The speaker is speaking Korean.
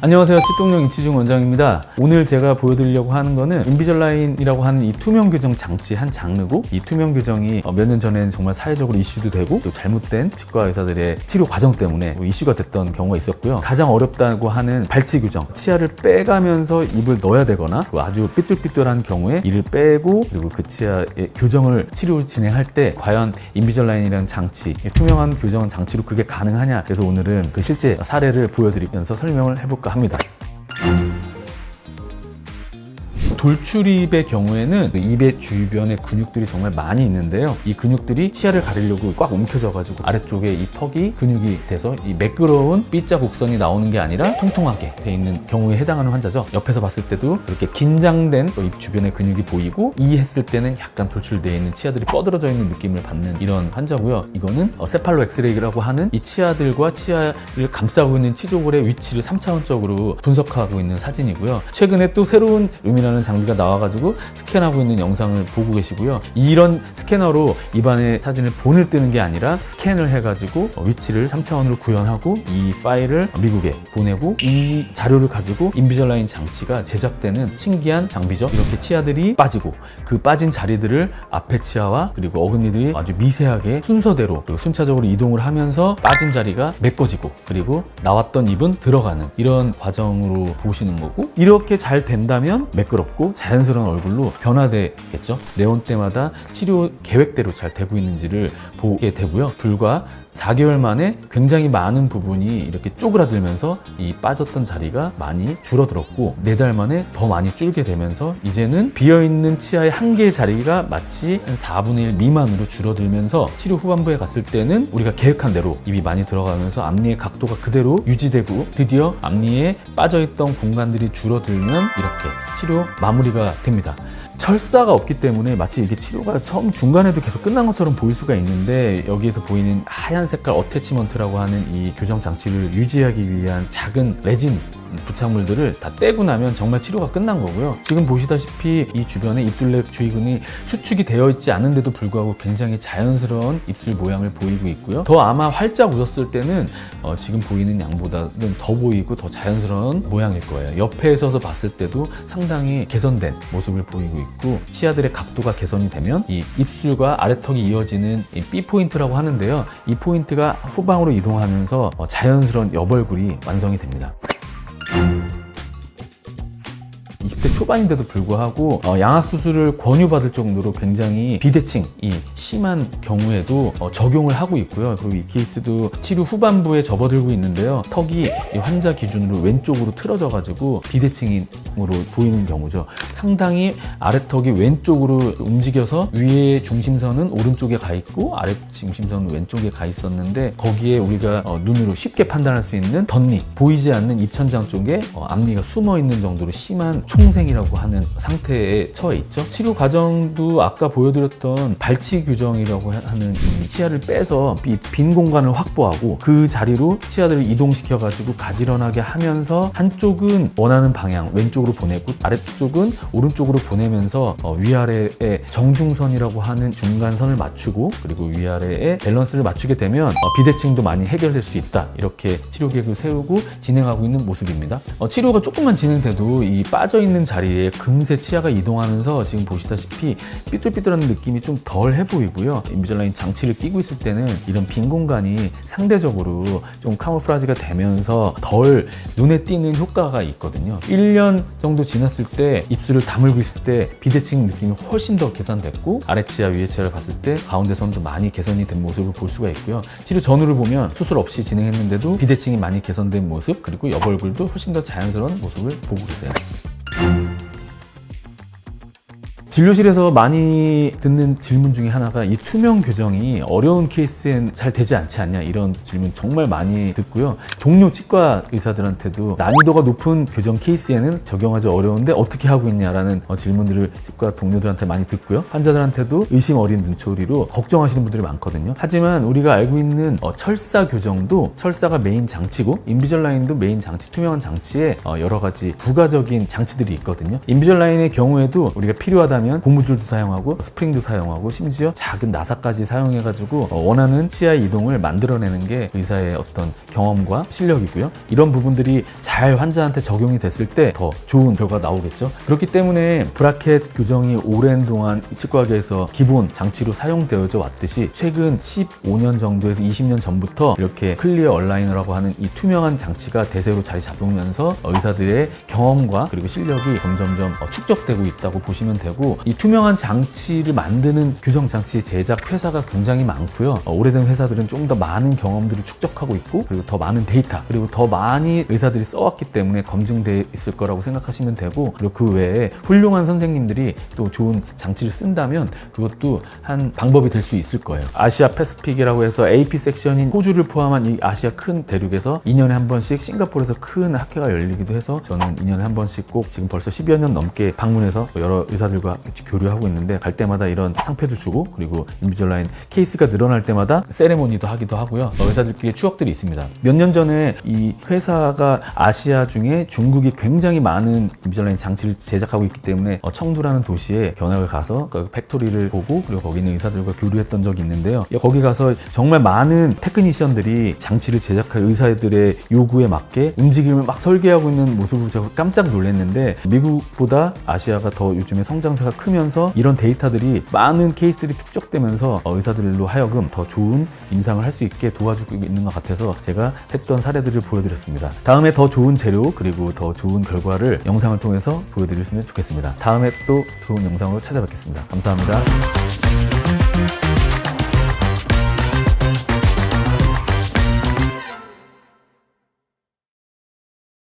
안녕하세요. 치동용 이치중 원장입니다. 오늘 제가 보여드리려고 하는 거는 인비절라인이라고 하는 이 투명 교정 장치 한 장르고, 이 투명 교정이 몇 년 전에는 정말 사회적으로 이슈도 되고 또 잘못된 치과 의사들의 치료 과정 때문에 이슈가 됐던 경우가 있었고요. 가장 어렵다고 하는 발치 교정, 치아를 빼가면서 입을 넣어야 되거나 아주 삐뚤삐뚤한 경우에 이를 빼고 그리고 그 치아의 교정을 치료 진행할 때 과연 인비절라인이라는 장치, 투명한 교정 장치로 그게 가능하냐, 그래서 오늘은 그 실제 사례를 보여드리면서 설명을 해볼까 합니다. 돌출입의 경우에는 입의 주변에 근육들이 정말 많이 있는데요. 이 근육들이 치아를 가리려고 꽉 움켜져가지고 아래쪽에 이 턱이 근육이 돼서 이 매끄러운 B자 곡선이 나오는 게 아니라 통통하게 돼 있는 경우에 해당하는 환자죠. 옆에서 봤을 때도 이렇게 긴장된 입 주변의 근육이 보이고, 이 했을 때는 약간 돌출되어 있는 치아들이 뻗어져 있는 느낌을 받는 이런 환자고요. 이거는 세팔로 엑스레이라고 하는 이 치아들과 치아를 감싸고 있는 치조골의 위치를 3차원적으로 분석하고 있는 사진이고요. 최근에 또 새로운 룸이라는 장비가 나와가지고 스캔하고 있는 영상을 보고 계시고요. 이런 스캐너로 입안의 사진을 본을 뜨는 게 아니라 스캔을 해가지고 위치를 3차원으로 구현하고 이 파일을 미국에 보내고, 이 자료를 가지고 인비절라인 장치가 제작되는 신기한 장비죠. 이렇게 치아들이 빠지고 그 빠진 자리들을 앞에 치아와 그리고 어금니들이 아주 미세하게 순서대로 그리고 순차적으로 이동을 하면서 빠진 자리가 메꿔지고 그리고 나왔던 입은 들어가는 이런 과정으로 보시는 거고, 이렇게 잘 된다면 매끄럽고 자연스러운 얼굴로 변화되겠죠. 내원 때마다 치료 계획대로 잘 되고 있는지를 보게 되고요. 불과 4개월 만에 굉장히 많은 부분이 이렇게 쪼그라들면서 이 빠졌던 자리가 많이 줄어들었고, 4달 만에 더 많이 줄게 되면서 이제는 비어있는 치아의 한 개의 자리가 마치 한 4분의 1 미만으로 줄어들면서 치료 후반부에 갔을 때는 우리가 계획한 대로 입이 많이 들어가면서 앞니의 각도가 그대로 유지되고, 드디어 앞니에 빠져있던 공간들이 줄어들면 이렇게 치료 마무리가 됩니다. 철사가 없기 때문에 마치 이게 치료가 처음 중간에도 계속 끝난 것처럼 보일 수가 있는데, 여기에서 보이는 하얀 색깔 어태치먼트라고 하는 이 교정 장치를 유지하기 위한 작은 레진 부착물들을 다 떼고 나면 정말 치료가 끝난 거고요. 지금 보시다시피 이 주변에 입둘레 주위근이 수축이 되어 있지 않은데도 불구하고 굉장히 자연스러운 입술 모양을 보이고 있고요. 더 아마 활짝 웃었을 때는 지금 보이는 양보다는 더 보이고 더 자연스러운 모양일 거예요. 옆에 서서 봤을 때도 상당히 개선된 모습을 보이고 있고, 치아들의 각도가 개선이 되면 이 입술과 아래턱이 이어지는 이 B포인트라고 하는데요. 이 포인트가 후방으로 이동하면서 자연스러운 옆얼굴이 완성이 됩니다. 20대 초반인데도 불구하고 양악수술을 권유받을 정도로 굉장히 비대칭이 심한 경우에도 적용을 하고 있고요. 그리고 이 케이스도 치료 후반부에 접어들고 있는데요. 턱이 이 환자 기준으로 왼쪽으로 틀어져 가지고 비대칭으로 보이는 경우죠. 상당히 아래턱이 왼쪽으로 움직여서 위의 중심선은 오른쪽에 가 있고 아래 중심선은 왼쪽에 가 있었는데, 거기에 우리가 눈으로 쉽게 판단할 수 있는 덧니, 보이지 않는 입천장 쪽에 앞니가 숨어 있는 정도로 심한 총생이라고 하는 상태에 처해 있죠. 치료 과정도 아까 보여드렸던 발치 교정이라고 하는 이 치아를 빼서 빈 공간을 확보하고 그 자리로 치아들을 이동시켜 가지고 가지런하게 하면서 한쪽은 원하는 방향 왼쪽으로 보내고 아래쪽은 오른쪽으로 보내면서 위아래의 정중선이라고 하는 중간선을 맞추고 그리고 위아래의 밸런스를 맞추게 되면 비대칭도 많이 해결될 수 있다, 이렇게 치료 계획을 세우고 진행하고 있는 모습입니다. 치료가 조금만 진행돼도 이 빠져있는 자리에 금세 치아가 이동하면서 지금 보시다시피 삐뚤삐뚤한 느낌이 좀 덜해 보이고요. 인비절라인 장치를 끼고 있을 때는 이런 빈 공간이 상대적으로 좀 카모플라지가 되면서 덜 눈에 띄는 효과가 있거든요. 1년 정도 지났을 때 입술을 다물고 있을 때 비대칭 느낌이 훨씬 더 개선됐고, 아래치아 위에치아를 봤을 때 가운데 선도 많이 개선이 된 모습을 볼 수가 있고요. 치료 전후를 보면 수술 없이 진행했는데도 비대칭이 많이 개선된 모습, 그리고 옆얼굴도 훨씬 더 자연스러운 모습을 보고 계세요. 진료실에서 많이 듣는 질문 중에 하나가 이 투명 교정이 어려운 케이스엔 잘 되지 않지 않냐, 이런 질문 정말 많이 듣고요. 동료 치과 의사들한테도 난이도가 높은 교정 케이스에는 적용하기 어려운데 어떻게 하고 있냐라는 질문들을 치과 동료들한테 많이 듣고요. 환자들한테도 의심 어린 눈초리로 걱정하시는 분들이 많거든요. 하지만 우리가 알고 있는 철사 교정도 철사가 메인 장치고, 인비절라인도 메인 장치, 투명한 장치에 여러 가지 부가적인 장치들이 있거든요. 인비절라인의 경우에도 우리가 필요하다면 아니면 고무줄도 사용하고 스프링도 사용하고 심지어 작은 나사까지 사용해가지고 원하는 치아 이동을 만들어내는 게 의사의 어떤 경험과 실력이고요. 이런 부분들이 잘 환자한테 적용이 됐을 때 더 좋은 결과가 나오겠죠. 그렇기 때문에 브라켓 교정이 오랜 동안 치과계에서 기본 장치로 사용되어져 왔듯이 최근 15년 정도에서 20년 전부터 이렇게 클리어 얼라이너라고 하는 이 투명한 장치가 대세로 자리 잡으면서 의사들의 경험과 그리고 실력이 점점점 축적되고 있다고 보시면 되고, 이 투명한 장치를 만드는 교정 장치 제작 회사가 굉장히 많고요. 오래된 회사들은 좀 더 많은 경험들을 축적하고 있고, 그리고 더 많은 데이터, 그리고 더 많이 의사들이 써왔기 때문에 검증되어 있을 거라고 생각하시면 되고, 그리고 그 외에 훌륭한 선생님들이 또 좋은 장치를 쓴다면 그것도 한 방법이 될 수 있을 거예요. 아시아 패스픽이라고 해서 AP 섹션인 호주를 포함한 이 아시아 큰 대륙에서 2년에 한 번씩 싱가포르에서 큰 학회가 열리기도 해서 저는 2년에 한 번씩 꼭 지금 벌써 10여 년 넘게 방문해서 여러 의사들과 교류하고 있는데, 갈 때마다 이런 상패도 주고, 그리고 인비졸라인 케이스가 늘어날 때마다 세레모니도 하기도 하고요. 의사들끼리 추억들이 있습니다. 몇 년 전에 이 회사가 아시아 중에 중국이 굉장히 많은 인비졸라인 장치를 제작하고 있기 때문에 청두라는 도시에 견학을 가서 그 팩토리를 보고, 그리고 거기 있는 의사들과 교류했던 적이 있는데요. 거기 가서 정말 많은 테크니션들이 장치를 제작할 의사들의 요구에 맞게 움직임을 막 설계하고 있는 모습을 제가 깜짝 놀랐는데, 미국보다 아시아가 더 요즘에 성장세가 크면서 이런 데이터들이 많은 케이스들이 축적되면서 의사들로 하여금 더 좋은 임상을 할 수 있게 도와주고 있는 것 같아서 제가 했던 사례들을 보여드렸습니다. 다음에 더 좋은 재료 그리고 더 좋은 결과를 영상을 통해서 보여드렸으면 좋겠습니다. 다음에 또 좋은 영상으로 찾아뵙겠습니다. 감사합니다.